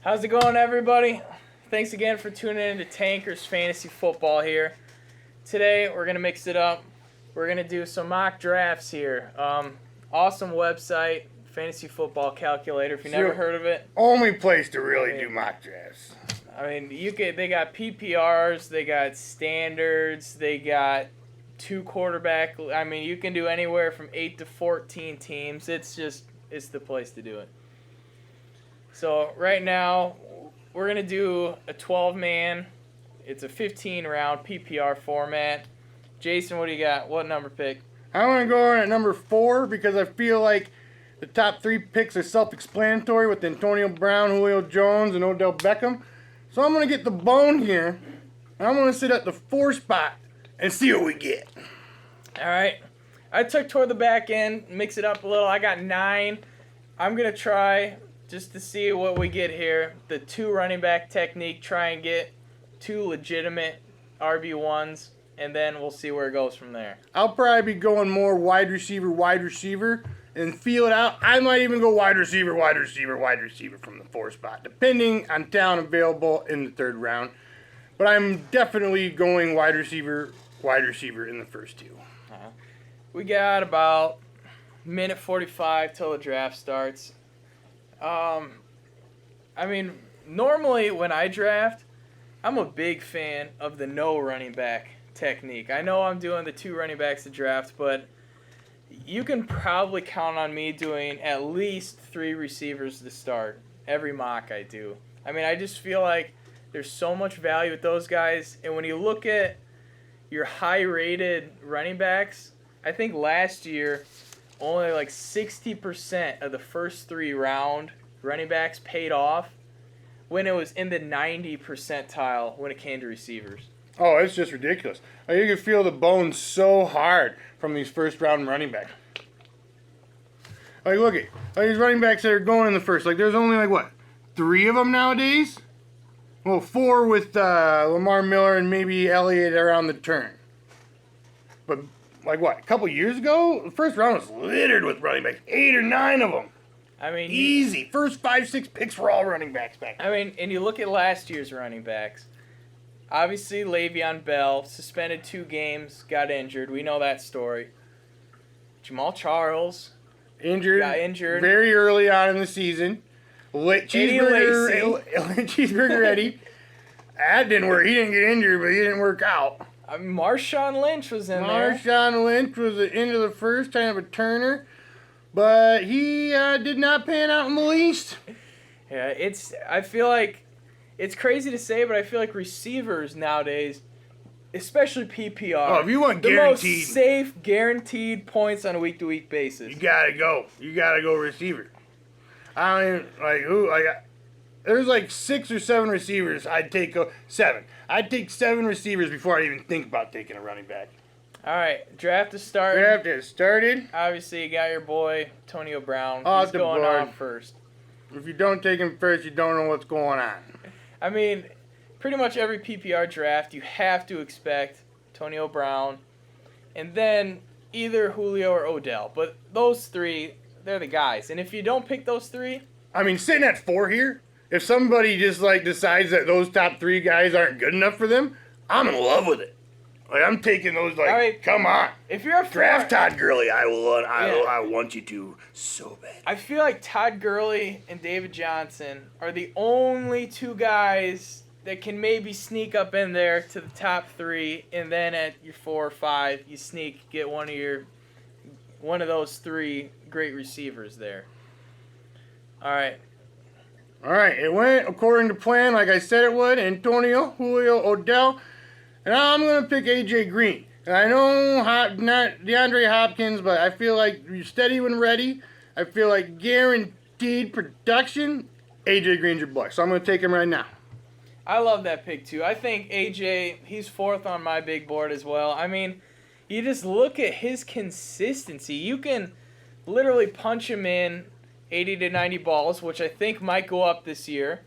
How's it going, everybody? Thanks again for tuning in to Tankers Fantasy Football here. Today, we're going to mix it up. We're going to do some mock drafts here. Awesome website, Fantasy Football Calculator, if you never heard of it. Only place to really do mock drafts. I mean, they got PPRs, they got standards, they got two quarterback. I mean, you can do anywhere from 8 to 14 teams. It's the place to do it. So right now, we're going to do a 12-man. It's a 15-round PPR format. Jason, what do you got? What number pick? I'm going to go in at number 4 because I feel like the top 3 picks are self-explanatory with Antonio Brown, Julio Jones, and Odell Beckham. So I'm going to get the bone here, and I'm going to sit at the 4 spot and see what we get. All right. I took toward the back end, mix it up a little. I got 9. I'm going to try, just to see what we get here, the 2 running back technique, try and get 2 legitimate RB1s, and then we'll see where it goes from there. I'll probably be going more wide receiver, and feel it out. I might even go wide receiver from the 4 spot, depending on talent available in the 3rd round. But I'm definitely going wide receiver in the first 2. We got about minute 45 till the draft starts. I mean, normally when I draft, I'm a big fan of the no running back technique. I know I'm doing the 2 running backs to draft, but you can probably count on me doing at least 3 receivers to start every mock I do. I mean, I just feel like there's so much value with those guys. And when you look at your high-rated running backs, I think last year only like 60% of the first 3 round running backs paid off when it was in the 90 percentile when it came to receivers. Oh, it's just ridiculous. You can feel the bones so hard from these first-round running backs. Like, look at these running backs that are going in the first. Like, there's only, 3 of them nowadays? Well, 4 with Lamar Miller and maybe Elliott around the turn. But, a couple years ago, the first round was littered with running backs. 8 or 9 of them. I mean, easy. First 5-6 picks were all running backs back then. I mean, and you look at last year's running backs. Obviously, Le'Veon Bell, suspended 2 games, got injured. We know that story. Jamal Charles got injured very early on in the season. Cheeseburger Eddie. That didn't work. He didn't get injured, but he didn't work out. Marshawn Lynch was in there. Marshawn Lynch was the end of the first, kind of a turner. But he did not pan out in the least. Yeah, I feel like it's crazy to say, but I feel like receivers nowadays, especially PPR, if you want the guaranteed, most safe, guaranteed points on a week-to-week basis. You gotta go. You gotta go receiver. I don't even there's 6 or 7 receivers. I'd take 7. I'd take 7 receivers before I even think about taking a running back. All right, draft is started. Draft is started. Obviously, you got your boy Antonio Brown. He's going off first. If you don't take him first, you don't know what's going on. I mean, pretty much every PPR draft, you have to expect Antonio Brown, and then either Julio or Odell. But those 3, they're the guys. And if you don't pick those 3... I mean, sitting at 4 here, if somebody just, decides that those top 3 guys aren't good enough for them, I'm in love with it. I'm taking those, come on. If you're a draft Todd Gurley, I want you to so bad. I feel like Todd Gurley and David Johnson are the only 2 guys that can maybe sneak up in there to the top 3, and then at your 4 or 5, you get one of those 3 great receivers there. All right, it went according to plan, like I said it would. Antonio, Julio, Odell. And I'm going to pick A.J. Green. And I know not DeAndre Hopkins, but I feel like you're steady when ready. I feel like guaranteed production. A.J. Green's your boy. So I'm going to take him right now. I love that pick, too. I think A.J., he's 4th on my big board as well. I mean, you just look at his consistency. You can literally punch him in 80 to 90 balls, which I think might go up this year.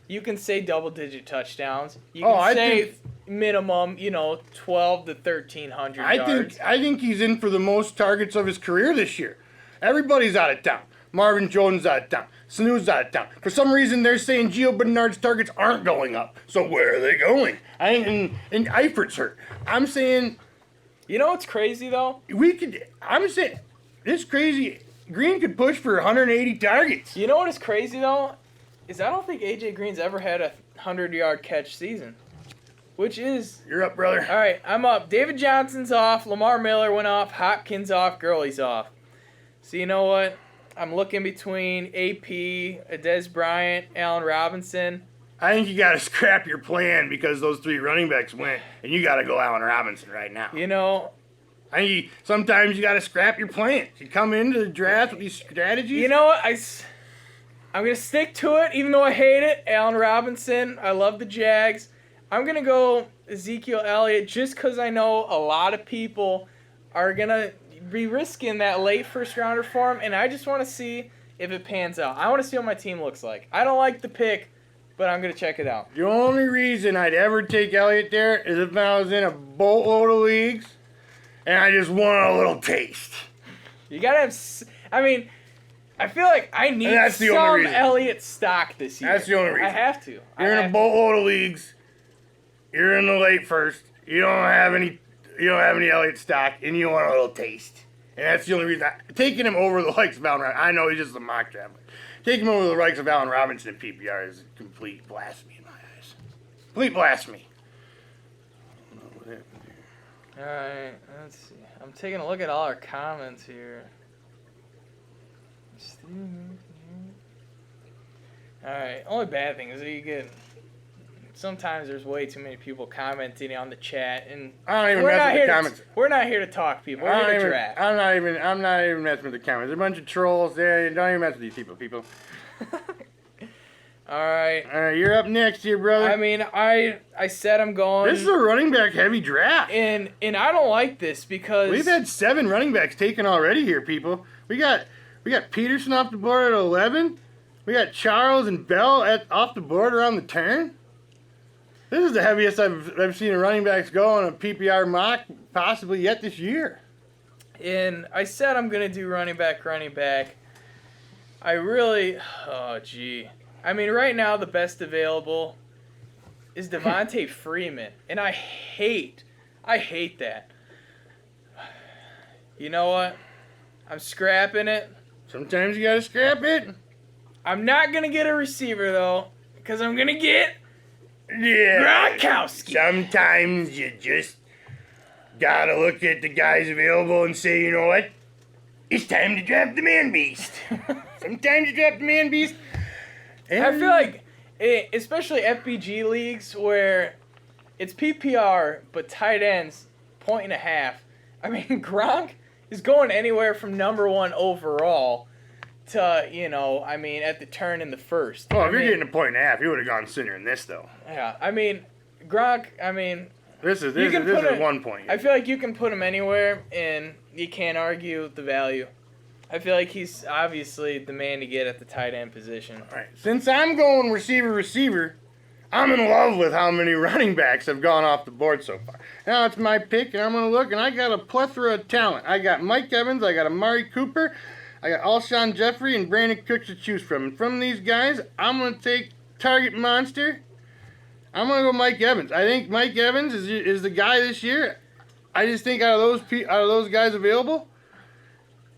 You can say double-digit touchdowns. You can say minimum, 12 to 1,300 yards. I think he's in for the most targets of his career this year. Everybody's out of town. Marvin Jones out of town. Sanu's out of town. For some reason, they're saying Gio Bernard's targets aren't going up. So where are they going? And Eifert's hurt. I'm saying... You know what's crazy, though? I'm saying, this crazy... Green could push for 180 targets. You know what is crazy, though? Is I don't think A.J. Green's ever had a 100-yard catch season. Which is... You're up, brother. All right, I'm up. David Johnson's off. Lamar Miller went off. Hopkins off. Gurley's off. So you know what? I'm looking between AP, Dez Bryant, Allen Robinson. I think you got to scrap your plan because those 3 running backs went, and you got to go Allen Robinson right now. You know... I think sometimes you got to scrap your plans. You come into the draft with these strategies. You know what? I'm going to stick to it, even though I hate it. Allen Robinson. I love the Jags. I'm going to go Ezekiel Elliott just because I know a lot of people are going to be risking that late first-rounder for him, and I just want to see if it pans out. I want to see what my team looks like. I don't like the pick, but I'm going to check it out. The only reason I'd ever take Elliott there is if I was in a boatload of leagues and I just want a little taste. You got to have... I mean, I feel like I need some Elliott stock this year. That's the only reason. I have to. You're in a boatload of leagues. You're in the late first. You don't have any Elliott stock, and you want a little taste. And that's the only reason. Taking him over the likes of Allen Robinson, I know he's just a mock draft, but taking him over the likes of Allen Robinson in PPR is a complete blasphemy in my eyes. Complete blasphemy. All right, let's see. I'm taking a look at all our comments here. All right, only bad thing is that you get... Sometimes there's way too many people commenting on the chat, and I don't even mess with the comments. We're not here to talk, people. We're here to draft. I'm not even messing with the comments. There's a bunch of trolls there. Don't even mess with these people. All right. All right, you're up next here, brother. I mean, I said I'm going. This is a running back heavy draft. And I don't like this because we've had 7 running backs taken already here, people. We got Peterson off the board at 11. We got Charles and Bell off the board around the turn. This is the heaviest I've seen a running backs go on a PPR mock possibly yet this year. And I said I'm going to do running back. I really, oh, gee. I mean, right now the best available is Devontae Freeman. And I hate that. You know what? I'm scrapping it. Sometimes you got to scrap it. I'm not going to get a receiver, though, because I'm going to get... Yeah. Gronkowski. Sometimes you just gotta look at the guys available and say, you know what? It's time to draft the man beast. Sometimes you draft the man beast. And I feel like, especially FBG leagues where it's PPR but tight ends 1.5. I mean, Gronk is going anywhere from number 1 overall to, you know, I mean, at the turn in the first. Oh, if you're getting a 1.5, you would have gone sooner than this, though. Yeah, I mean, Gronk, I mean... This is 1 point. I feel like you can put him anywhere, and you can't argue the value. I feel like he's obviously the man to get at the tight end position. All right, since I'm going receiver, I'm in love with how many running backs have gone off the board so far. Now it's my pick, and I'm going to look, and I got a plethora of talent. I got Mike Evans, I got Amari Cooper, I got Alshon Jeffrey and Brandon Cooks to choose from. And from these guys, I'm going to take Target Monster. I'm going to go Mike Evans. I think Mike Evans is the guy this year. I just think out of those guys available,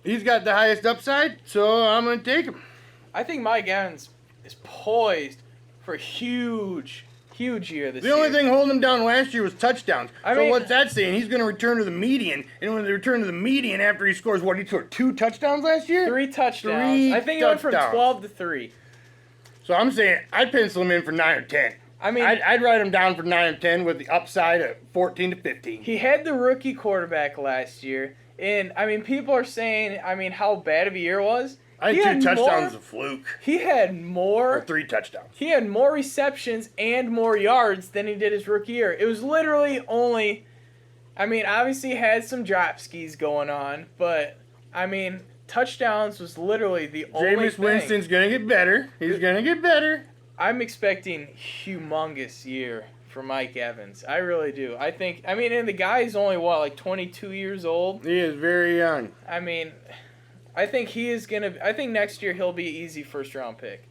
he's got the highest upside, so I'm going to take him. I think Mike Evans is poised for a huge year this year. The only thing holding him down last year was touchdowns. So what's that saying? He's going to return to the median. And when they return to the median after he scores, what, he scored 2 touchdowns last year? 3 touchdowns. I think he went from 12 to 3. So I'm saying I'd pencil him in for 9 or 10. I mean, I'd write him down for 9 or 10 with the upside of 14 to 15. He had the rookie quarterback last year. And, I mean, people are saying, how bad of a year it was. I think 2 touchdowns is a fluke. He had more... Or 3 touchdowns. He had more receptions and more yards than he did his rookie year. It was literally only... obviously he had some drop skis going on, but, touchdowns was literally the only thing. Jameis Winston's going to get better. He's going to get better. I'm expecting humongous year for Mike Evans. I really do. I think... and the guy's only, 22 years old? He is very young. I think I think next year he'll be an easy first round pick.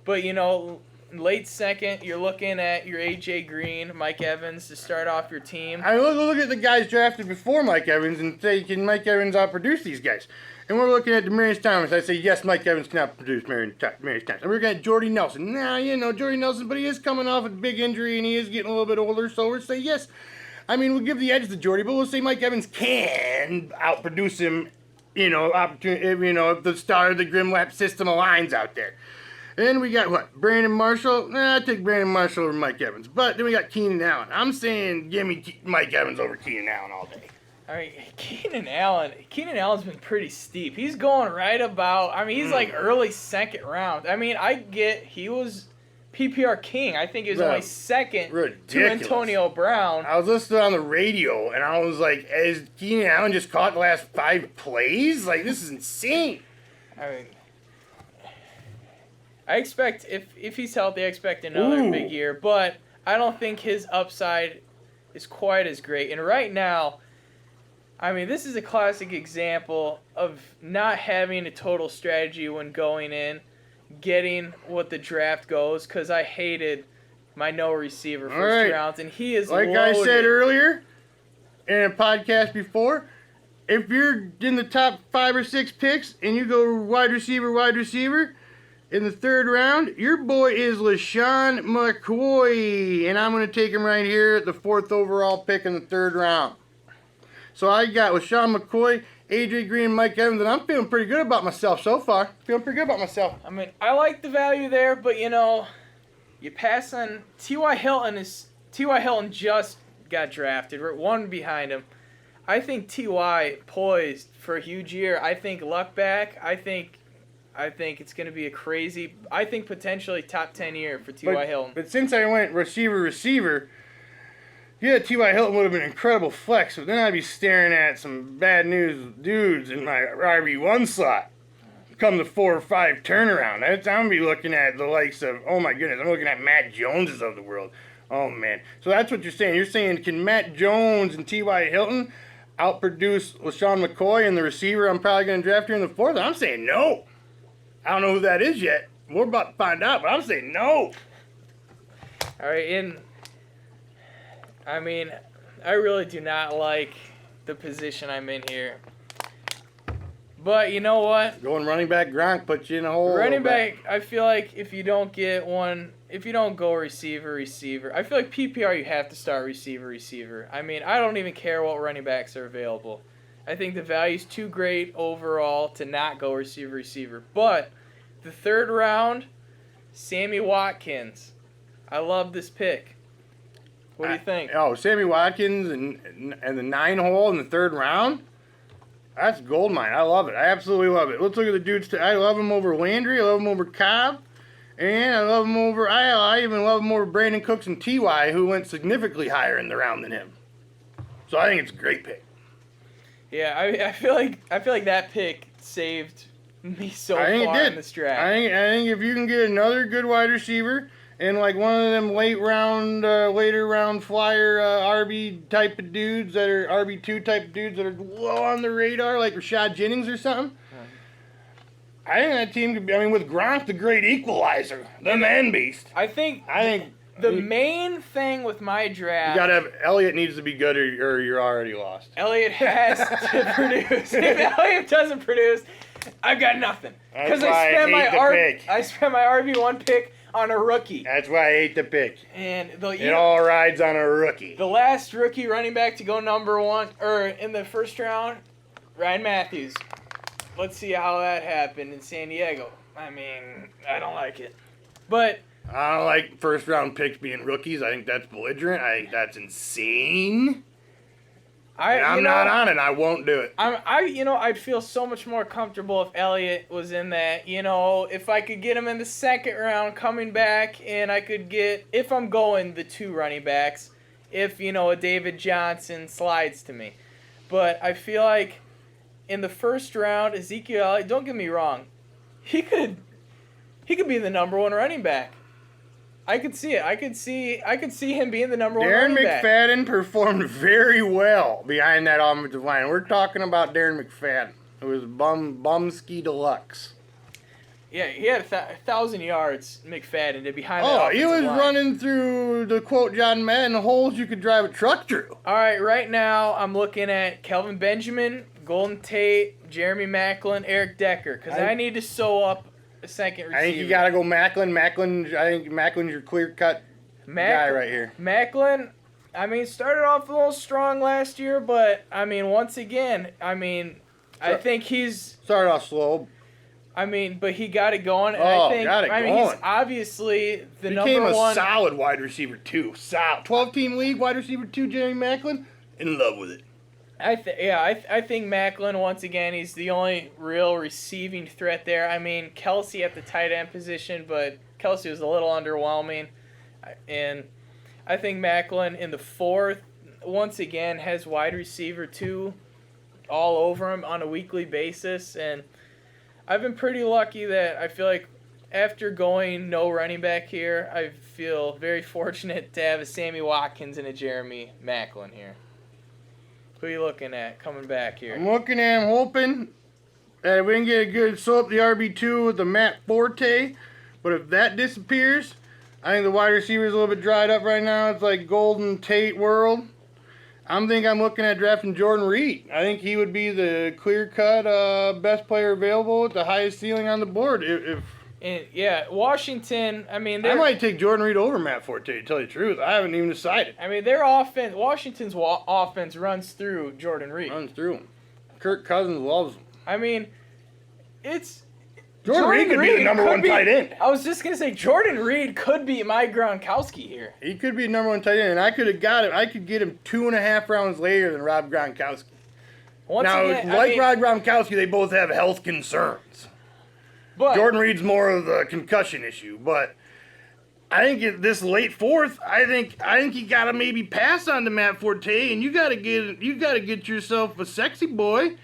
But, you know, late second, you're looking at your A.J. Green, Mike Evans to start off your team. I look at the guys drafted before Mike Evans and say, can Mike Evans outproduce these guys? And we're looking at Demaryius Thomas. I say, yes, Mike Evans can outproduce Demaryius Thomas. And we're looking at Jordy Nelson. Nah, you know, Jordy Nelson, but he is coming off a big injury and he is getting a little bit older, so we'll say yes. I mean, we'll give the edge to Jordy, but we'll say Mike Evans can outproduce him, you know, if the star of the Grimlap system aligns out there. And then we got what? Brandon Marshall? Nah, I take Brandon Marshall over Mike Evans. But then we got Keenan Allen. I'm saying give me Mike Evans over Keenan Allen all day. All right, Keenan Allen's been pretty steep. He's going right about, I mean, he's like early second round. I mean, I get he was PPR king. I think he was only second to Antonio Brown. I was listening on the radio, and I was like, has Keenan Allen just caught the last 5 plays? Like, this is insane. I mean, I expect, if he's healthy, I expect another big year. But I don't think his upside is quite as great. And right now, I mean, this is a classic example of not having a total strategy when going in, getting what the draft goes, because I hated my no receiver first rounds, and he is like loaded. I said earlier in a podcast before, if you're in the top 5 or 6 picks and you go wide receiver in the 3rd round, your boy is LaShawn McCoy, and I'm going to take him right here at the 4th overall pick in the 3rd round. So I got LaShawn McCoy, A.J. Green, Mike Evans, and I'm feeling pretty good about myself so far. Feeling pretty good about myself. I mean, I like the value there, but, you know, you pass on T.Y. Hilton just got drafted. We're one behind him. I think T.Y. poised for a huge year. I think luck back. I think it's going to be I think potentially top 10 year for T.Y. Hilton. But since I went receiver, yeah, T.Y. Hilton would have been an incredible flex, but then I'd be staring at some bad news dudes in my RB1 slot. Come the 4 or 5 turnaround. I'm going to be looking at the likes of, oh my goodness, I'm looking at Matt Joneses of the world. Oh man. So that's what you're saying. You're saying, can Matt Jones and T.Y. Hilton outproduce LaShawn McCoy and the receiver I'm probably going to draft here in the 4th? I'm saying no. I don't know who that is yet. We're about to find out, but I'm saying no. All right, I mean, I really do not like the position I'm in here. But you know what? Going running back Gronk puts you in a hole. Running back, I feel like if you don't go receiver, I feel like PPR you have to start receiver. I mean, I don't even care what running backs are available. I think the value's too great overall to not go receiver. But the 3rd round, Sammy Watkins. I love this pick. What do you think? Sammy Watkins and the 9 hole in the 3rd round? That's gold mine. I love it. I absolutely love it. Let's look at the dudes. I love him over Landry. I love him over Cobb. And I love him over, I even love him over Brandon Cooks and T.Y., who went significantly higher in the round than him. So I think it's a great pick. Yeah, I feel like that pick saved me so far in this draft. I think if you can get another good wide receiver and like one of them later round flyer RB type of dudes that are RB2 type of dudes that are low on the radar, like Rashad Jennings or something. I think that team could be. I mean, with Gronk, the great equalizer, the man beast. I think the main thing with my draft, you gotta have Elliott needs to be good, or you're already lost. Elliott has to produce. If Elliott doesn't produce, I've got nothing. Because I spent my RB1 pick on a rookie. That's why I hate the pick. And it all rides on a rookie. The last rookie running back to go number 1 or in the 1st round, Ryan Matthews. Let's see how that happened in San Diego. I mean, I don't like it. But I don't like 1st round picks being rookies. I think that's belligerent. I think that's insane. I'm not on it. I won't do it. I'd feel so much more comfortable if Elliott was in that. If I could get him in the 2nd round coming back, and I could get, if I'm going the 2 running backs, if a David Johnson slides to me. But I feel like in the 1st round, Ezekiel Elliott, don't get me wrong, he could be the number 1 running back. I could see it. I could see him being the number 1 running back. Darren McFadden performed very well behind that offensive line. We're talking about Darren McFadden. It was Bumsky Deluxe. Yeah, he had 1,000 yards, McFadden, did behind the Oh, he offensive was line. running through, to quote John Madden, holes you could drive a truck through. All right, right now I'm looking at Kelvin Benjamin, Golden Tate, Jeremy Maclin, Eric Decker, because I need to sew up a second receiver. I think you got to go Maclin. I think Maclin's your clear-cut guy right here. Maclin, I mean, started off a little strong last year, but, I mean, once again, I mean, I think he's... Started off slow. I mean, but he got it going. And Oh, I think, got it I mean, going. he's obviously the Became number one. a solid wide receiver, too. Solid. 12-team league, wide receiver, 2, Jeremy Maclin. In love with it. I think Maclin, once again, he's the only real receiving threat there. I mean, Kelsey at the tight end position, but Kelsey was a little underwhelming. And I think Maclin in the fourth, once again, has wide receiver 2 all over him on a weekly basis. And I've been pretty lucky that I feel like after going no running back here, I feel very fortunate to have a Sammy Watkins and a Jeremy Maclin here. Who are you looking at coming back here? I'm looking at him, hoping that we can get a good sew up the RB2 with the Matt Forte. But if that disappears, I think the wide receiver is a little bit dried up right now. It's like Golden Tate world. I'm looking at drafting Jordan Reed. I think he would be the clear-cut best player available with the highest ceiling on the board. And yeah, Washington, I mean, I might take Jordan Reed over Matt Forte, to tell you the truth. I haven't even decided. I mean, their offense, Washington's offense runs through Jordan Reed. Runs through him. Kirk Cousins loves him. I mean, it's... Jordan Reed could be the number one tight end. I was just going to say, Jordan Reed could be my Gronkowski here. He could be number one tight end, and I could get him 2.5 rounds later than Rob Gronkowski. Rob Gronkowski, they both have health concerns. But Jordan Reed's more of the concussion issue, but I think in this late fourth, I think you gotta maybe pass on to Matt Forte, and you gotta get yourself a sexy boy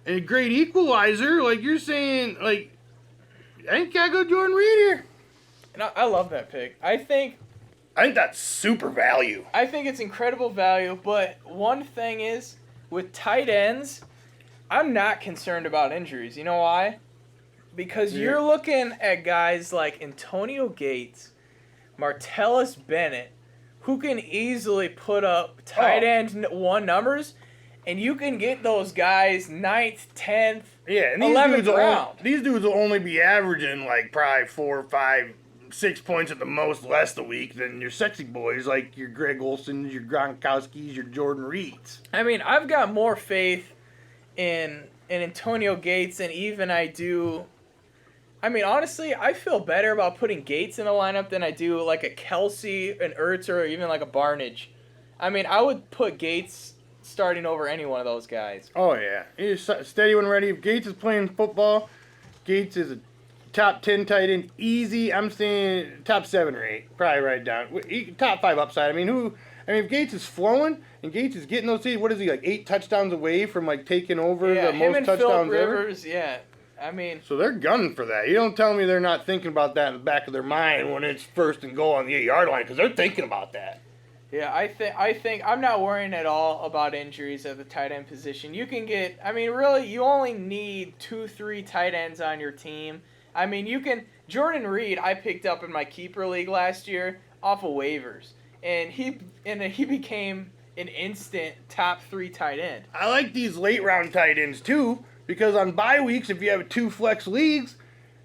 and a great equalizer, like you're saying. Like, I think you gotta go Jordan Reed here. And I love that pick. I think that's super value. I think it's incredible value, but one thing is, with tight ends, I'm not concerned about injuries. You know why? Because you're looking at guys like Antonio Gates, Martellus Bennett, who can easily put up tight end 1 numbers, and you can get those guys 9th, 10th, yeah, and 11th round. These dudes will only be averaging like probably 4, 5, 6 points at the most less the week than your sexy boys like your Greg Olsons, your Gronkowskis, your Jordan Reeds. I mean, I've got more faith in Antonio Gates than even I do. I mean, honestly, I feel better about putting Gates in the lineup than I do like a Kelsey, an Ertz, or even like a Barnage. I mean, I would put Gates starting over any one of those guys. Oh, yeah. He's steady when ready. If Gates is playing football, Gates is a top 10 tight end. Easy. I'm saying top 7 or 8. Probably right down. Top 5 upside. I mean, if Gates is flowing and Gates is getting those, what is he, like 8 touchdowns away from like taking over the most touchdowns ever? Yeah. I mean, so they're gunning for that. You don't tell me they're not thinking about that in the back of their mind when it's 1st and goal on the 8-yard line, because they're thinking about that. Yeah, I think I'm not worrying at all about injuries at the tight end position. You can get, I mean, really, you only need 2-3 tight ends on your team. I mean, Jordan Reed, I picked up in my keeper league last year off of waivers, and he became an instant top 3 tight end. I like these late round tight ends too. Because on bye weeks, if you have 2 flex leagues,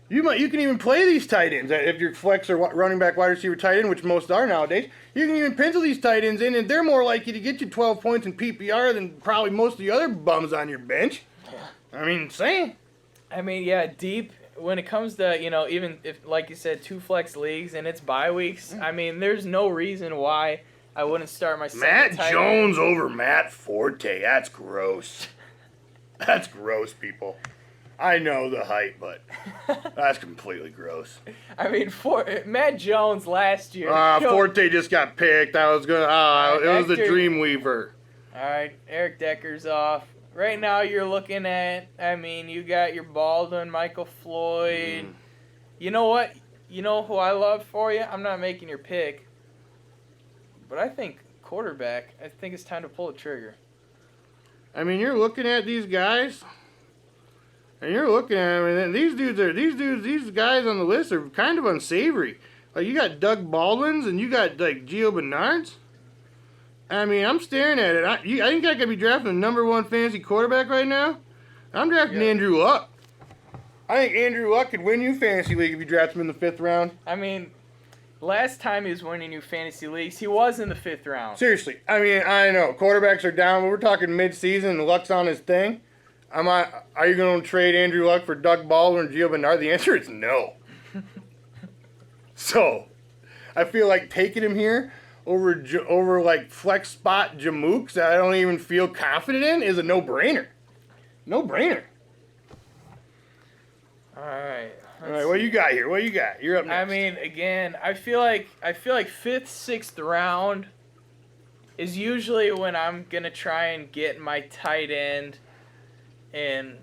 you can even play these tight ends. If you're flex or running back, wide receiver, tight end, which most are nowadays, you can even pencil these tight ends in, and they're more likely to get you 12 points in PPR than probably most of the other bums on your bench. I mean, same. I mean, yeah, deep when it comes to, even if, like you said, 2 flex leagues and it's bye weeks, I mean, there's no reason why I wouldn't start my second Matt Jones over Matt Forte. That's gross. That's gross, people. I know the hype, but that's completely gross. I mean, Matt Jones last year. Forte just got picked. It was the Dreamweaver. All right, Eric Decker's off. Right now, you're looking at, I mean, you got your Baldwin, Michael Floyd. You know what? You know who I love for you? I'm not making your pick, but I think quarterback, I think it's time to pull the trigger. I mean, you're looking at these guys. And you're looking at them, and these guys on the list are kind of unsavory. Like, you got Doug Baldwin's and you got, like, Gio Bernard's. I mean, I'm staring at it. I think I could be drafting the number one fantasy quarterback right now. I'm drafting Andrew Luck. I think Andrew Luck could win you fantasy league if you draft him in the 5th round. I mean, last time he was winning you fantasy leagues, he was in the 5th round. Seriously. I mean, I know. Quarterbacks are down, but we're talking mid-season and Luck's on his thing. Are you going to trade Andrew Luck for Doug Baldwin or Gio Bernard? The answer is no. So, I feel like taking him here over like flex spot Jamooks that I don't even feel confident in is a no-brainer. No-brainer. All right. All right, what you got here? What you got? You're up next. I mean, again, I feel like 5th, 6th round is usually when I'm gonna try and get my tight end and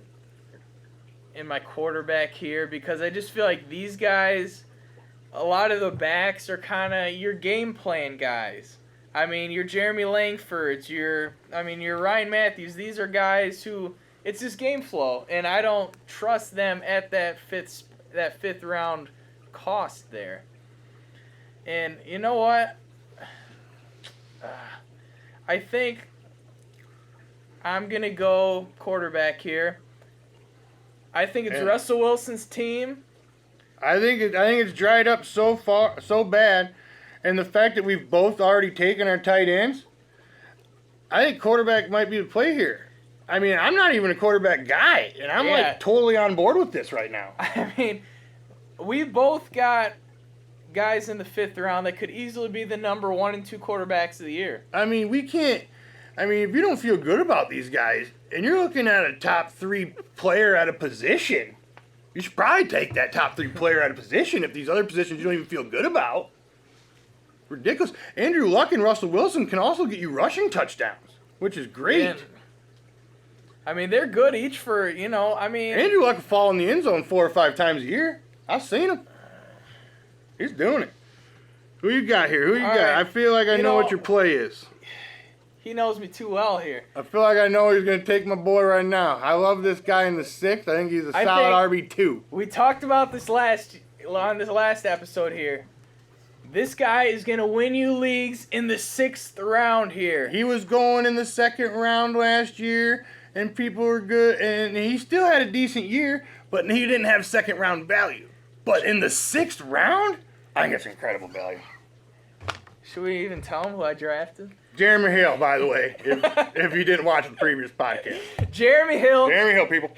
my quarterback here, because I just feel like these guys, a lot of the backs are kind of your game plan guys. I mean, your Jeremy Langfords, your Ryan Matthews. These are guys who it's just game flow, and I don't trust them at that fifth round cost there. And you know what? I think I'm going to go quarterback here. I think it's Russell Wilson's team. I think it's dried up so bad, and the fact that we've both already taken our tight ends, I think quarterback might be the play here. I mean, I'm not even a quarterback guy, and I'm like totally on board with this right now. I mean, we both got guys in the 5th round that could easily be the number 1 and 2 quarterbacks of the year. I mean, we can't. I mean, if you don't feel good about these guys, and you're looking at a top 3 player at a position, you should probably take that top 3 player at a position if these other positions you don't even feel good about. Ridiculous. Andrew Luck and Russell Wilson can also get you rushing touchdowns, which is great. And, I mean, they're good each for, Andrew Luck will fall in the end zone 4 or 5 times a year. I've seen him. He's doing it. Who you got here? Who you got? Right. I feel like I know what your play is. He knows me too well here. I feel like I know he's going to take my boy right now. I love this guy in the 6th. I think he's a solid RB2. We talked about this on this last episode here. This guy is going to win you leagues in the 6th round here. He was going in the 2nd round last year, and people were good, and he still had a decent year, but he didn't have 2nd round value. But in the 6th round, I think it's incredible value. Should we even tell him who I drafted? Jeremy Hill, by the way, if you didn't watch the previous podcast. Jeremy Hill, people.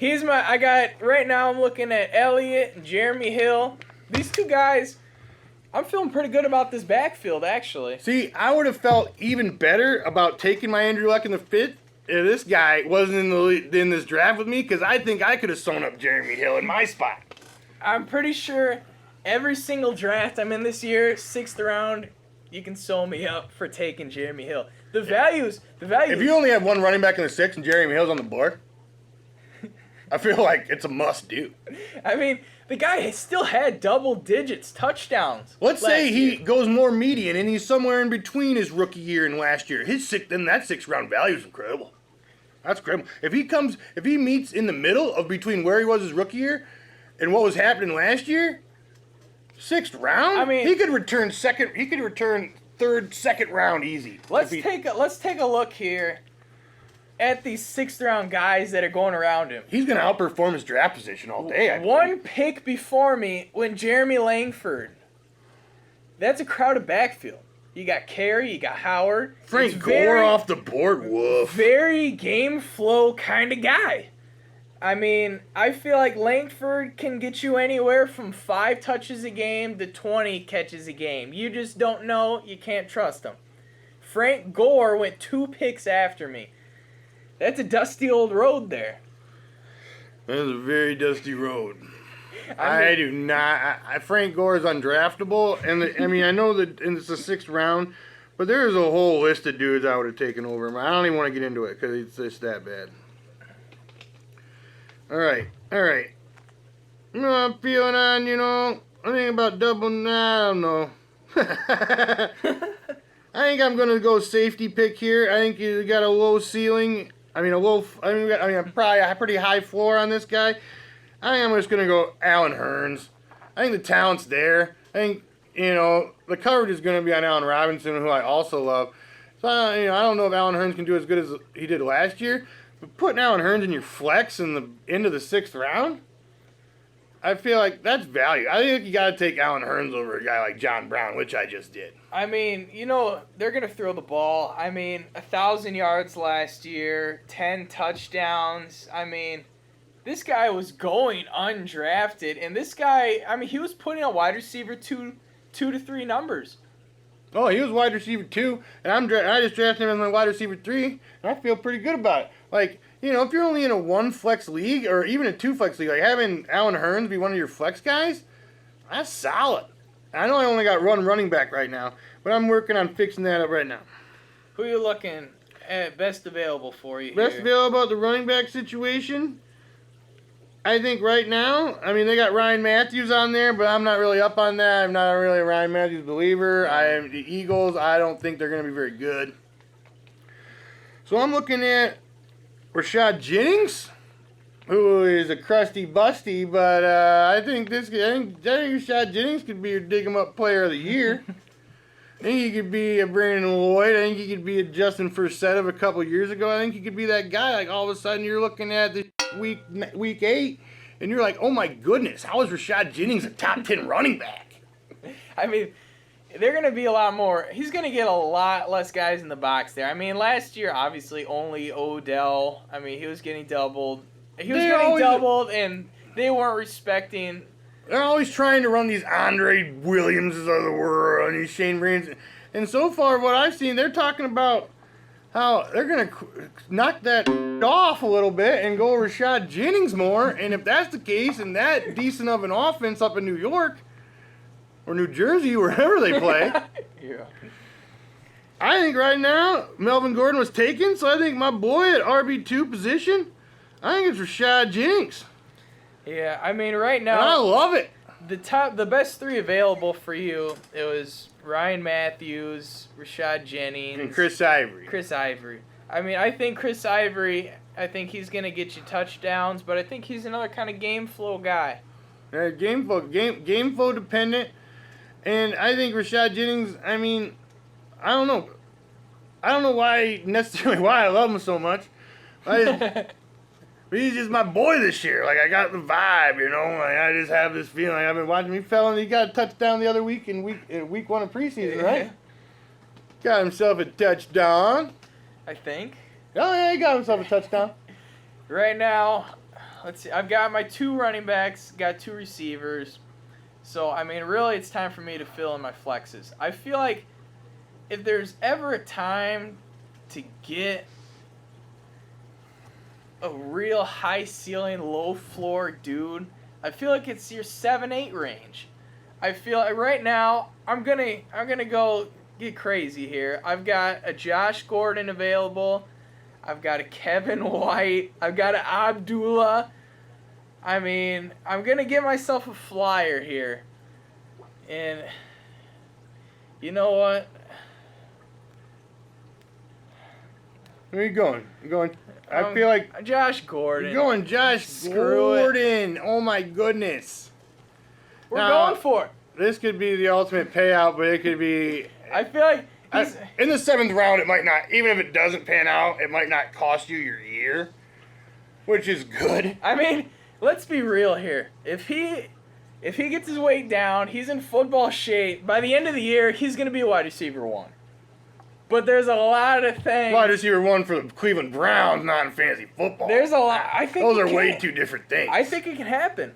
Right now I'm looking at Elliott and Jeremy Hill. These two guys, I'm feeling pretty good about this backfield, actually. See, I would have felt even better about taking my Andrew Luck in the 5th if this guy wasn't in this draft with me, because I think I could have sewn up Jeremy Hill in my spot. I'm pretty sure every single draft I'm in this year, 6th round, you can sew me up for taking Jeremy Hill. The values. If you only have one running back in the 6th and Jeremy Hill's on the board, I feel like it's a must-do. I mean, the guy still had double digits touchdowns. Let's say he goes more median and he's somewhere in between his rookie year and last year. Then that 6th round value is incredible. That's incredible. If he meets in the middle of between where he was his rookie year and what was happening last year, 6th round? I mean, he could return 3rd, 2nd round easy. Let's take a look here at these 6th round guys that are going around him. He's going to outperform his draft position all day. One pick before me went Jeremy Langford. That's a crowded backfield. You got Carey, you got Howard. Frank Gore off the board. Woof. Very game flow kind of guy. I mean, I feel like Langford can get you anywhere from 5 touches a game to 20 catches a game. You just don't know. You can't trust him. Frank Gore went 2 picks after me. That's a dusty old road there. That is a very dusty road. I do not. Frank Gore is undraftable, and I know that it's the 6th round, but there's a whole list of dudes I would have taken over him. I don't even want to get into it because it's just that bad. All right. I'm feeling on, I think about double, I don't know. I think I'm going to go safety pick here. I think you got a low ceiling. Probably a pretty high floor on this guy. I think I'm just going to go Allen Hurns. I think the talent's there. I think, the coverage is going to be on Allen Robinson, who I also love. So, I don't know if Allen Hurns can do as good as he did last year. But putting Allen Hurns in your flex in the end of the 6th round, I feel like that's value. I think you got to take Allen Hurns over a guy like John Brown, which I just did. I mean, they're going to throw the ball. I mean, 1,000 yards last year, 10 touchdowns. I mean, this guy was going undrafted. And this guy, I mean, he was putting a wide receiver 2 to 3 numbers. Oh, he was wide receiver 2, and I just drafted him as my wide receiver 3, and I feel pretty good about it. Like, if you're only in a 1 flex league, or even a 2 flex league, like having Allen Hurns be one of your flex guys, that's solid. I know I only got running back right now, but I'm working on fixing that up right now. Who are you looking at best available for you Best here? available about the running back situation? I think right now, I mean, they got Ryan Matthews on there, but I'm not really up on that. I'm not really a Ryan Matthews believer. The Eagles, I don't think they're going to be very good. So I'm looking at Rashad Jennings, who is a crusty busty, but I think Rashad Jennings could be your dig 'em up player of the year. I think he could be a Brandon Lloyd. I think he could be a Justin Forsett a couple years ago. I think he could be that guy. Like, all of a sudden, you're looking at the week 8, and you're like, oh my goodness, how is Rashad Jennings a top 10 running back? I mean, they're going to be a lot more. He's going to get a lot less guys in the box there. I mean, last year, obviously, only Odell. I mean, he was getting doubled. And they weren't respecting. They're always trying to run these Andre Williamses of the world and these Shane Brains. And so far, what I've seen, they're talking about how they're going to knock that off a little bit and go Rashad Jennings more. And if that's the case, and that decent of an offense up in New York or New Jersey, wherever they play, Yeah. I think right now Melvin Gordon was taken. So I think my boy at RB2 position, I think it's Rashad Jennings. Yeah, I mean, right now, And I love it. the best 3 available for you, it was Ryan Matthews, Rashad Jennings, And Chris Ivory. Chris Ivory. I mean, I think Chris Ivory, I think he's going to get you touchdowns, but I think he's another kind of game flow guy. Game flow dependent. And I think Rashad Jennings, I mean, I don't know. I don't know why I love him so much. But he's just my boy this year. Like, I got the vibe, Like, I just have this feeling. I've been watching him. He got a touchdown the other week in week 1 of preseason, right? Got himself a touchdown. I think. Oh, yeah, he got himself a touchdown. Right now, let's see. I've got my 2 running backs, got 2 receivers. So, I mean, really, it's time for me to fill in my flexes. I feel like if there's ever a time to get a real high ceiling, low floor dude, I feel like it's your 7-8 range. I feel like right now I'm gonna go get crazy here. I've got a Josh Gordon available. I've got a Kevin White. I've got an Abdullah. I mean, I'm gonna get myself a flyer here. And you know what? Where are you going? You going? I feel like Josh Gordon. you're going Josh Gordon. Oh my goodness. We're going for it. This could be the ultimate payout, but it could be. I feel like he's, in the 7th round, it might not. Even if it doesn't pan out, it might not cost you your year, which is good. I mean, let's be real here. If he gets his weight down, he's in football shape. By the end of the year, he's gonna be a wide receiver 1. But there's a lot of things. Wide receiver 1 for the Cleveland Browns, not in fantasy football. There's a lot. I think those are way 2 different things. I think it can happen.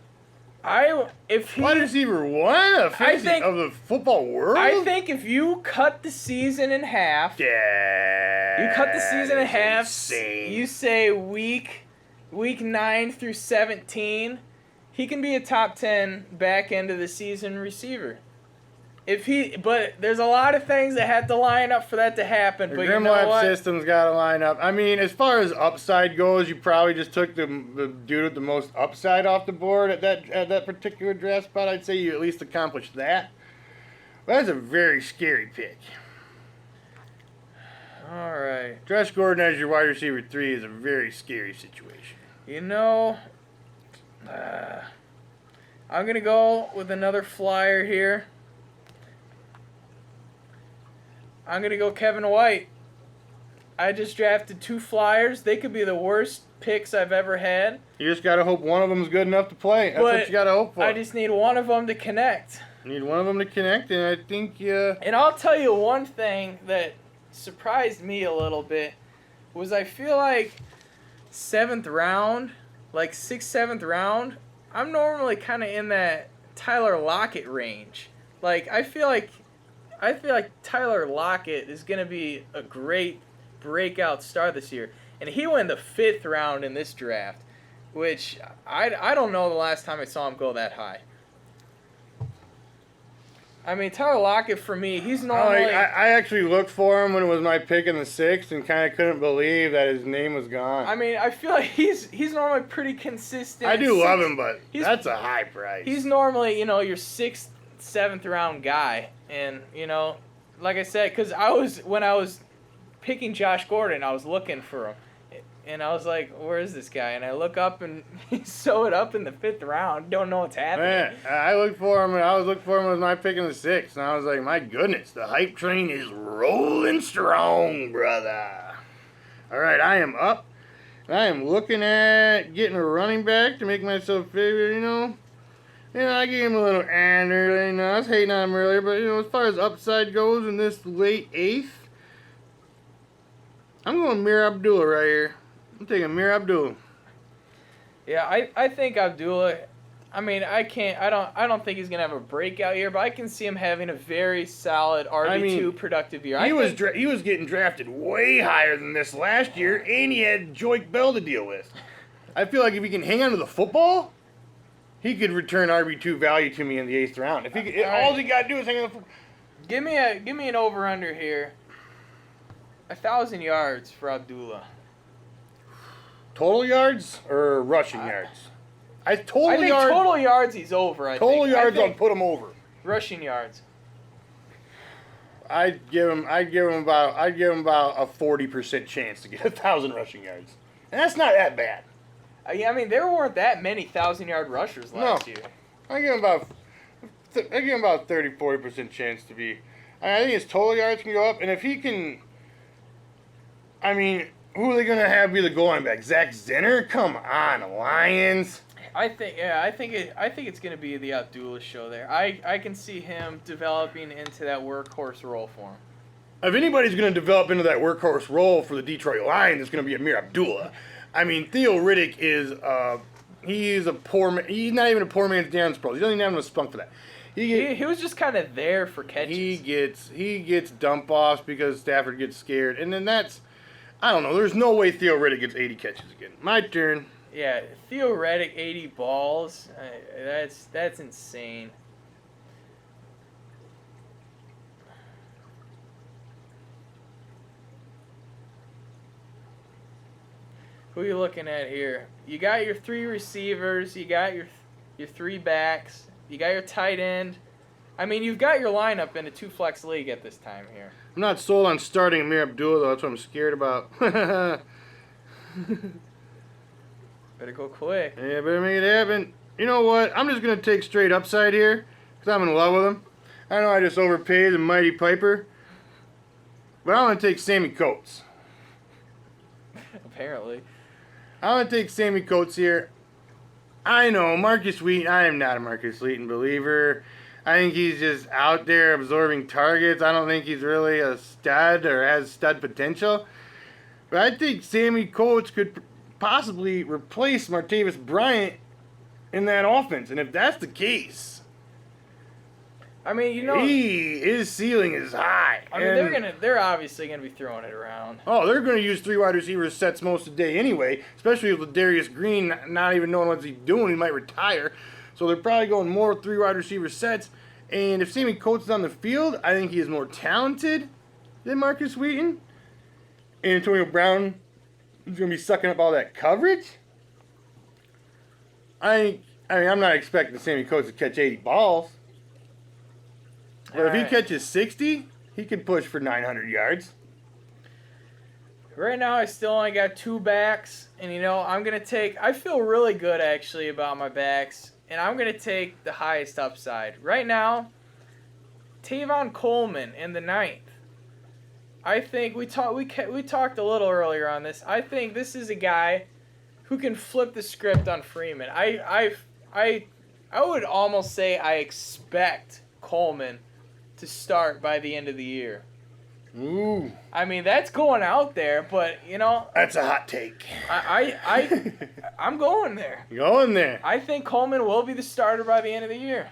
Wide receiver 1 of the football world. I think if you cut the season in half. Yeah. You cut the season in half. Insane. You say week 9 through 17, he can be a top 10 back end of the season receiver. But there's a lot of things that have to line up for that to happen. But you know what? System's got to line up. I mean, as far as upside goes, you probably just took the dude with the most upside off the board at that particular draft spot. I'd say you at least accomplished that. But that's a very scary pick. All right. Josh Gordon as your wide receiver 3 is a very scary situation. I'm going to go with another flyer here. I'm going to go Kevin White. I just drafted 2 flyers. They could be the worst picks I've ever had. You just got to hope one of them is good enough to play. That's what you got to hope for. I just need one of them to connect. You need one of them to connect, and I think And I'll tell you one thing that surprised me a little bit was I feel like 7th round, like 6th, 7th round, I'm normally kind of in that Tyler Lockett range. Like I feel like Tyler Lockett is going to be a great breakout star this year. And he went the 5th round in this draft, which I don't know the last time I saw him go that high. I mean, Tyler Lockett, for me, he's normally... I actually looked for him when it was my pick in the 6th and kind of couldn't believe that his name was gone. I mean, I feel like he's normally pretty consistent. I do love him, but that's a high price. He's normally, your 6th, 7th round guy. And, like I said, because when I was picking Josh Gordon, I was looking for him. And I was like, where is this guy? And I look up, and he's sewed up in the 5th round. Don't know what's happening. Man, I looked for him, and I was looking for him with my pick in the 6th. And I was like, my goodness, the hype train is rolling strong, brother. All right, I am up. And I am looking at getting a running back to make myself favorite, I gave him a little early. I was hating on him earlier, but, as far as upside goes in this late 8th, I'm going Mir Abdullah right here. I'm taking Mir Abdullah. Yeah, I think Abdullah. I mean, I don't think he's gonna have a breakout year, but I can see him having a very solid RB2 productive year. He was getting drafted way higher than this last year, and he had Joik Bell to deal with. I feel like if he can hang on to the football, he could return RB2 value to me in the 8th round. If all he got to do is hang on the football. Give me an over under here. 1,000 yards for Abdullah. Total yards or rushing yards? I think total yards he's over. Total yards, I'll put him over. Rushing yards. I'd give him about a 40% chance to get 1,000 rushing yards, and that's not that bad. Yeah, I mean there weren't that many 1,000-yard rushers last year. I give him about 30-40% chance to be. I think his total yards can go up, and if he can. I mean, who are they going to have be the goal line back? Zach Zenner? Come on, Lions. I think it's going to be the Abdullah show there. I can see him developing into that workhorse role for him. If anybody's going to develop into that workhorse role for the Detroit Lions, it's going to be Amir Abdullah. I mean, Theo Riddick is he's a poor man. He's not even a poor man's Darren Sproles. He doesn't even have enough spunk for that. He was just kind of there for catches. He gets dump offs because Stafford gets scared, and then that's. I don't know. There's no way Theo Riddick gets 80 catches again. My turn. Yeah, Theo Riddick, 80 balls. That's insane. Who are you looking at here? You got your 3 receivers. You got your 3 backs. You got your tight end. I mean, you've got your lineup in a 2-flex league at this time here. I'm not sold on starting Amir Abdullah, though. That's what I'm scared about. Better go quick. Yeah, better make it happen. You know what? I'm just going to take straight upside here because I'm in love with him. I know I just overpaid the Mighty Piper, but I'm going to take Sammy Coates. Apparently. I'm going to take Sammy Coates here. I know, Marcus Wheaton. I am not a Marcus Wheaton believer. I think he's just out there absorbing targets. I don't think he's really a stud or has stud potential. But I think Sammy Coates could possibly replace Martavis Bryant in that offense. And if that's the case, I mean, his ceiling is high. I mean, they're obviously gonna be throwing it around. Oh, they're gonna use 3 wide receiver sets most of the day anyway, especially with Darius Green not even knowing what he's doing. He might retire. So they're probably going more 3 wide receiver sets. And if Sammy Coates is on the field, I think he is more talented than Marcus Wheaton. And Antonio Brown is going to be sucking up all that coverage. I'm not expecting Sammy Coates to catch 80 balls. But if he catches 60, he could push for 900 yards. Right now, I still only got 2 backs, and I'm gonna take. I feel really good actually about my backs, and I'm gonna take the highest upside. Right now, Tavon Coleman in the 9th. I think we talked a little earlier on this. I think this is a guy who can flip the script on Freeman. I would almost say I expect Coleman to start by the end of the year. Ooh. I mean, that's going out there, but That's a hot take. I'm going there. Going there. I think Coleman will be the starter by the end of the year.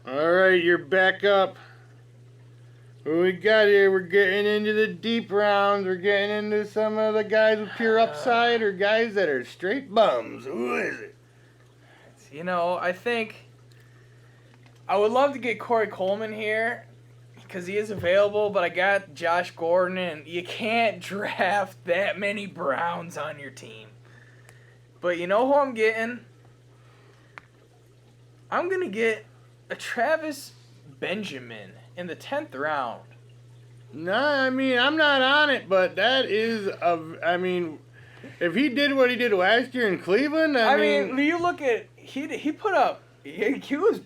All right, you're back up. What we got here? We're getting into the deep rounds. We're getting into some of the guys with pure upside or guys that are straight bums. Who is it? I think I would love to get Corey Coleman here because he is available, but I got Josh Gordon, and you can't draft that many Browns on your team. But you know who I'm getting? I'm going to get a Travis Benjamin in the 10th round. Nah, I mean, I'm not on it, but that is if he did what he did last year in Cleveland, I mean, you look at he put up he was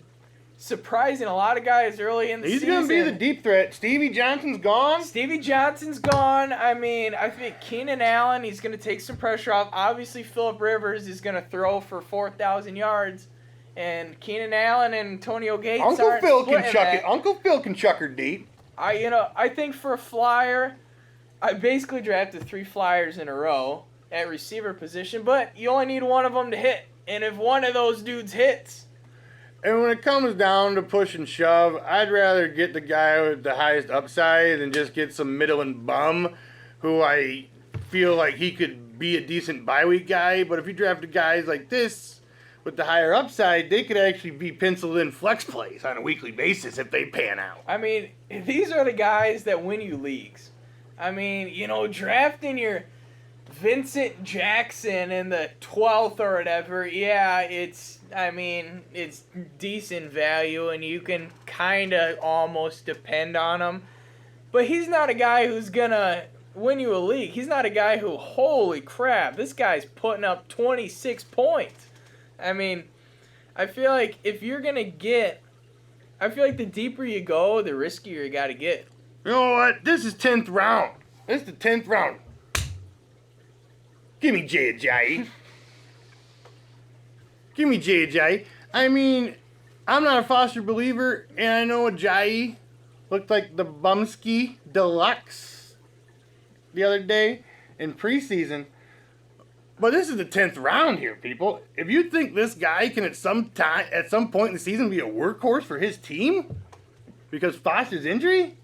surprising a lot of guys early in the season. He's going to be the deep threat. Stevie Johnson's gone. I mean, I think Keenan Allen, he's going to take some pressure off. Obviously, Phillip Rivers is going to throw for 4,000 yards. And Keenan Allen and Antonio Gates Uncle Phil can chuck that. it. Uncle Phil can chuck her deep. I think for a flyer, I basically drafted 3 flyers in a row at receiver position, but you only need one of them to hit. And if one of those dudes hits, and when it comes down to push and shove, I'd rather get the guy with the highest upside than just get some middling bum who I feel like he could be a decent bye week guy. But if you drafted guys like this with the higher upside, they could actually be penciled in flex plays on a weekly basis if they pan out. I mean, these are the guys that win you leagues. I mean, drafting your Vincent Jackson in the 12th or whatever, yeah, it's decent value and you can kind of almost depend on him. But he's not a guy who's going to win you a league. He's not a guy who, holy crap, this guy's putting up 26 points. I mean, I feel like if you're going to get, I feel like the deeper you go, the riskier you got to get. You know what? This is 10th round. This is the 10th round. Give me Jay Ajayi. Give me Jay Ajayi. I mean, I'm not a Foster believer, and I know Ajayi looked like the Bumsky Deluxe the other day in preseason. But this is the 10th round here, people. If you think this guy can at some point in the season be a workhorse for his team because Foster's injury,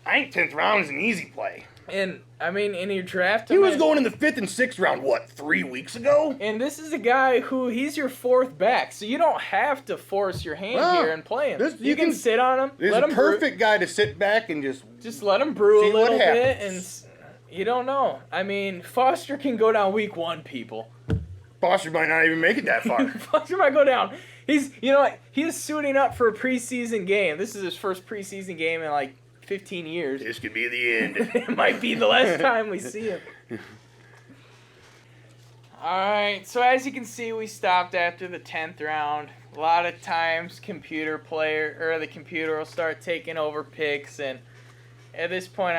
I think 10th round is an easy play. And, I mean, in your draft... He was going in the 5th and 6th round, 3 weeks ago? And this is a guy who, he's your 4th back, so you don't have to force your hand here and play him. You can sit on him. This is a perfect guy to sit back and just let him brew a little bit, and you don't know. I mean, Foster can go down week 1, people. Foster might not even make it that far. Foster might go down. He's suiting up for a preseason game. This is his first preseason game in, 15 years. This could be the end. It might be the last time we see him. Alright, so as you can see, we stopped after the 10th round. A lot of times the computer will start taking over picks, and at this point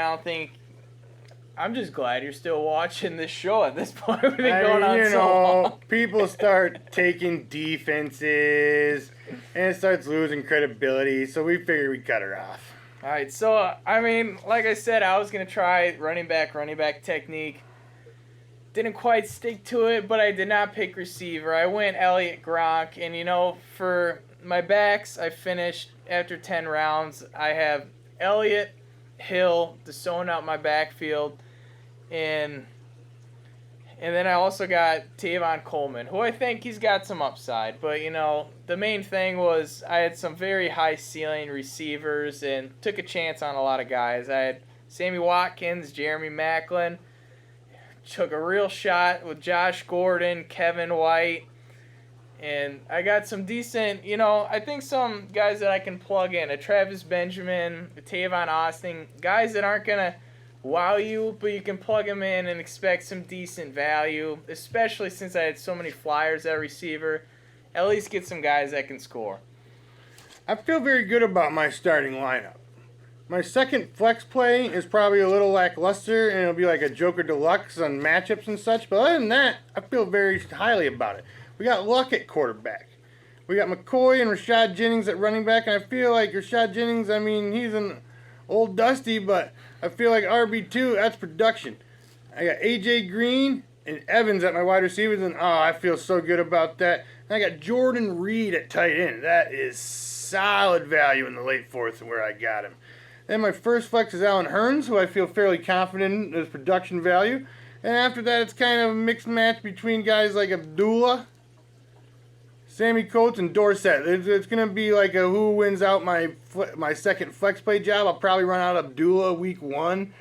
I'm just glad you're still watching this show at this point. We've been going on so long. People start taking defenses, and it starts losing credibility, so we figured we'd cut her off. All right, so, like I said, I was going to try running back technique. Didn't quite stick to it, but I did not pick receiver. I went Elliott, Gronk, and, for my backs, I finished after 10 rounds. I have Elliott, Hill to zone out my backfield, and then I also got Tavon Coleman, who I think he's got some upside. But, the main thing was I had some very high ceiling receivers and took a chance on a lot of guys. I had Sammy Watkins, Jeremy Maclin, took a real shot with Josh Gordon, Kevin White, And I got some decent, you know, I think some guys that I can plug in. A Travis Benjamin, a Tavon Austin. Guys that aren't going to wow you, but you can plug them in and expect some decent value. Especially since I had so many flyers at receiver. At least get some guys that can score. I feel very good about my starting lineup. My second flex play is probably a little lackluster, and it'll be like a Joker Deluxe on matchups and such. But other than that, I feel very highly about it. We got Luck at quarterback. We got McCoy and Rashad Jennings at running back. And I feel like Rashad Jennings, I mean, he's an old dusty, but I feel like RB2, that's production. I got AJ Green and Evans at my wide receivers, and I feel so good about that. And I got Jordan Reed at tight end. That is solid value in the late fourth where I got him. Then my first flex is Alan Hearns, who I feel fairly confident in his production value. And after that, it's kind of a mixed match between guys like Abdullah, Sammy Coates, and Dorsett. It's going to be like a who wins out my second flex play job. I'll probably run out Abdullah week 1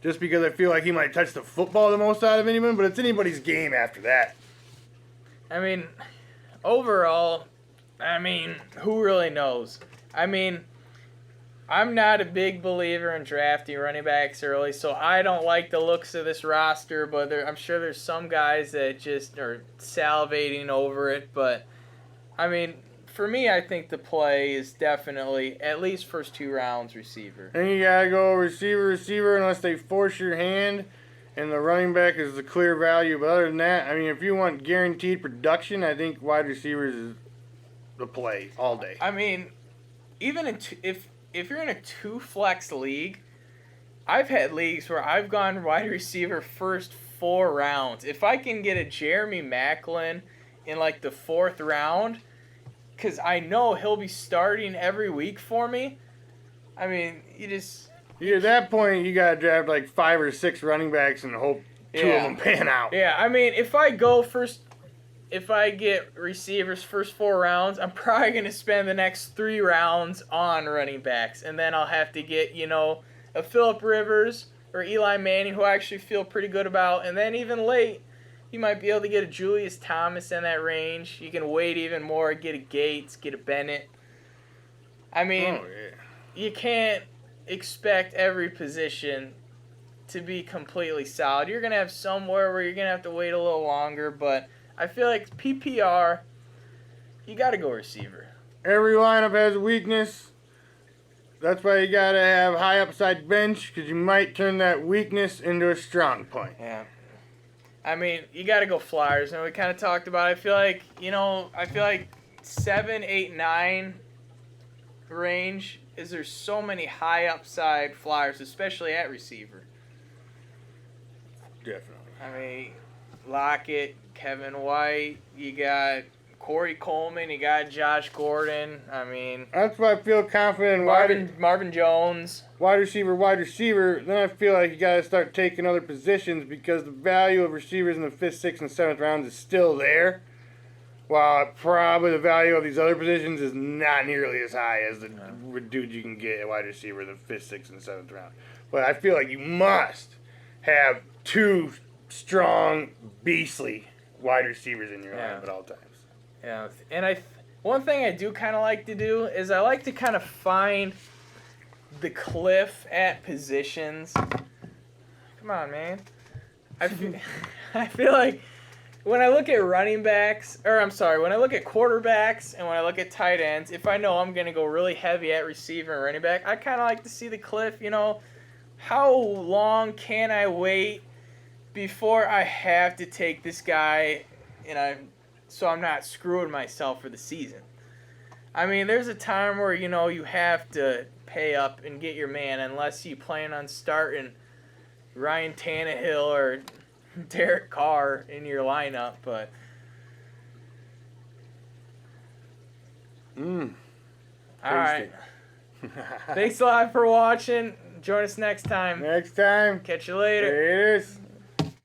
just because I feel like he might touch the football the most out of anyone, but it's anybody's game after that. I mean, overall, who really knows? I mean, I'm not a big believer in drafting running backs early, so I don't like the looks of this roster, but I'm sure there's some guys that just are salivating over it, but I mean, for me, I think the play is definitely at least first 2 rounds receiver. And you gotta go receiver unless they force your hand, and the running back is the clear value. But other than that, I mean, if you want guaranteed production, I think wide receivers is the play all day. I mean, even if you're in a 2 flex league, I've had leagues where I've gone wide receiver first 4 rounds. If I can get a Jeremy Maclin in like the 4th round, because I know he'll be starting every week for me. I mean, at that point, you gotta draft like 5 or 6 running backs and hope 2 of them pan out. Yeah, I mean, if I get receivers first 4 rounds, I'm probably going to spend the next 3 rounds on running backs. And then I'll have to get, you know, a Phillip Rivers or Eli Manning, who I actually feel pretty good about. And then even late, you might be able to get a Julius Thomas in that range. You can wait even more, get a Gates, get a Bennett. I mean, you can't expect every position to be completely solid. You're going to have somewhere where you're going to have to wait a little longer, but I feel like PPR, you got to go receiver. Every lineup has a weakness. That's why you got to have high upside bench, because you might turn that weakness into a strong point. Yeah. I mean, you got to go flyers. And we kind of talked about it. I feel like 7, 8, 9 range is there's so many high upside flyers, especially at receiver. Definitely. I mean, Lockett, Kevin White, you got Corey Coleman, you got Josh Gordon. I mean, that's why I feel confident in Marvin Jones. Wide receiver. Then I feel like you got to start taking other positions because the value of receivers in the 5th, 6th, and 7th rounds is still there. While probably the value of these other positions is not nearly as high as the dude you can get at wide receiver in the 5th, 6th, and 7th round. But I feel like you must have 2 strong, beastly wide receivers in your lineup at all times. Yeah, and one thing I do kind of like to do is I like to kind of find the cliff at positions. Come on, man. I feel like when I look at when I look at quarterbacks and when I look at tight ends, if I know I'm going to go really heavy at receiver and running back, I kind of like to see the cliff, you know, how long can I wait before I have to take this guy so I'm not screwing myself for the season. I mean, there's a time where, you know, you have to pay up and get your man unless you plan on starting Ryan Tannehill or Derek Carr in your lineup, but all right. Thanks a lot for watching. Join us next time. Catch you later. Laters.